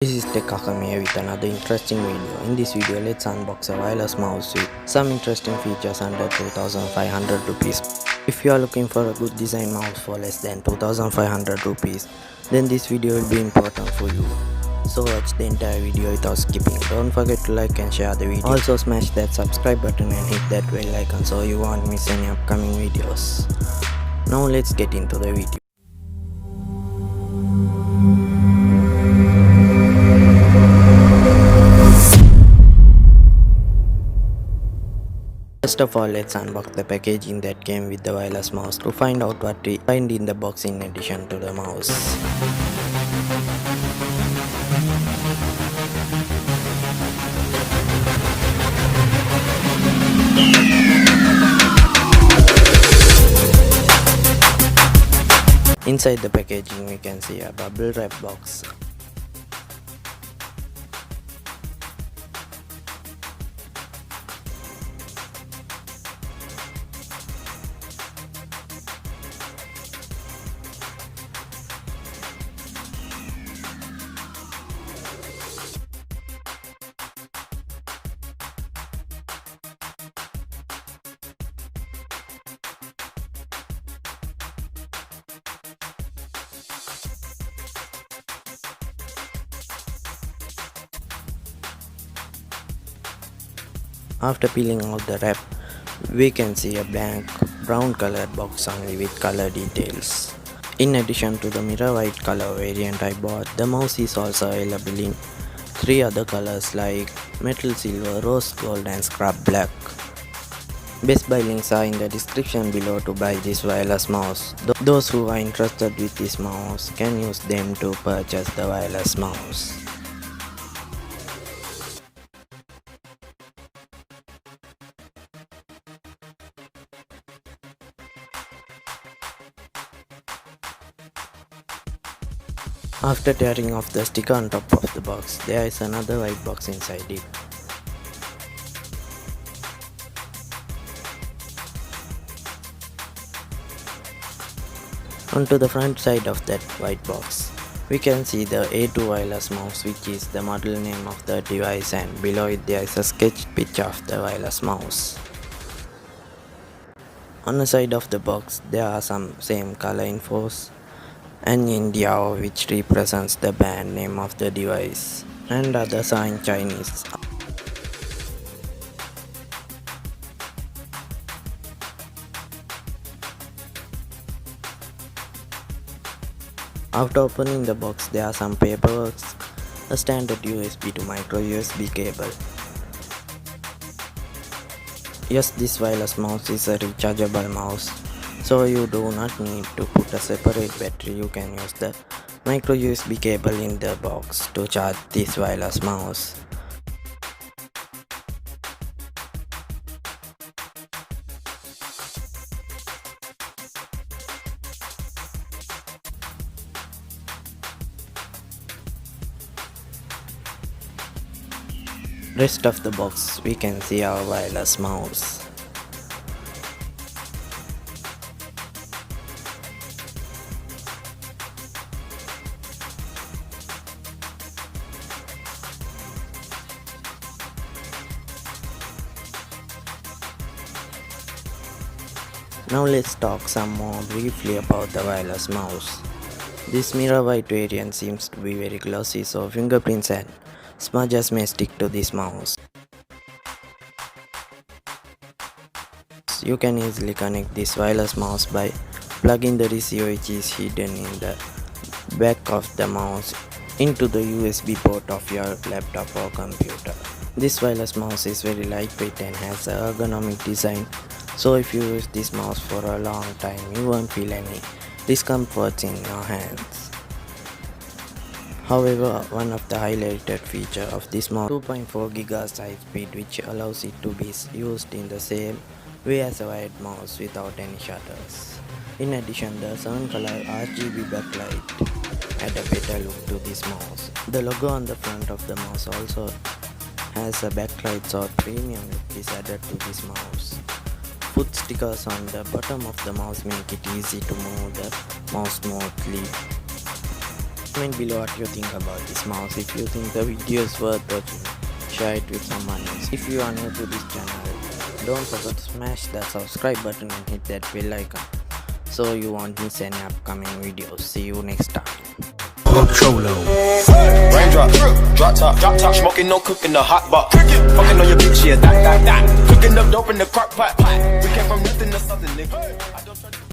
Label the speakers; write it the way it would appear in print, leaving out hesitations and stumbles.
Speaker 1: This is Tech Haqam here with another interesting video. In this video, let's unbox a wireless mouse with some interesting features under 2500 rupees. If you are looking for a good design mouse for less than 2500 rupees, then this video will be important for you. So watch the entire video without skipping. Don't forget to like and share the video. Also smash that subscribe button and hit that bell icon so you won't miss any upcoming videos. Now let's get into the video. First of all, let's unbox the packaging that came with the wireless mouse to find out what we find in the box in addition to the mouse. Inside the packaging we can see a bubble wrap box. After peeling out the wrap, we can see a blank brown colored box only with color details. In addition to the mirror white color variant I bought, the mouse is also available in 3 other colors like metal silver, rose gold and scrap black. Best buy links are in the description below to buy this wireless mouse. Those who are interested with this mouse can use them to purchase the wireless mouse. After tearing off the sticker on top of the box, there is another white box inside it. Onto the front side of that white box, we can see the A2 wireless mouse, which is the model name of the device, and below it there is a sketched picture of the wireless mouse. On the side of the box, there are some same color infos and Yindiao, which represents the brand name of the device, and others are in Chinese. After opening the box, there are some paperwork, a standard USB to micro USB cable. Yes, this wireless mouse is a rechargeable mouse, so you do not need to put a separate battery. You can use the micro USB cable in the box to charge this wireless mouse. Rest of the box we can see our wireless mouse. Now let's talk some more briefly about the wireless mouse. This mirror white variant seems to be very glossy, so fingerprints and smudges may stick to this mouse. You can easily connect this wireless mouse by plugging the receiver, which is hidden in the back of the mouse, into the USB port of your laptop or computer. This wireless mouse is very lightweight and has an ergonomic design, so if you use this mouse for a long time, you won't feel any discomfort in your hands. However, one of the highlighted features of this mouse is 2.4 GHz high speed, which allows it to be used in the same way as a wired mouse without any shutters. In addition, the 7-color RGB backlight add a better look to this mouse. The logo on the front of the mouse also has a backlight, so premium look is added to this mouse. Foot stickers on the bottom of the mouse make it easy to move the mouse smoothly. Comment below what you think about this mouse. If you think the video is worth watching, share it with someone else. If you are new to this channel, don't forget to smash that subscribe button and hit that bell icon so you won't miss any upcoming videos. See you next time.
Speaker 2: Cholo. Raindrop, drop top, smoking, no cooking, the hot box. Fucking on your bitch, yeah, that. Cooking up dope in the crock pot. We came from nothing to something, nigga.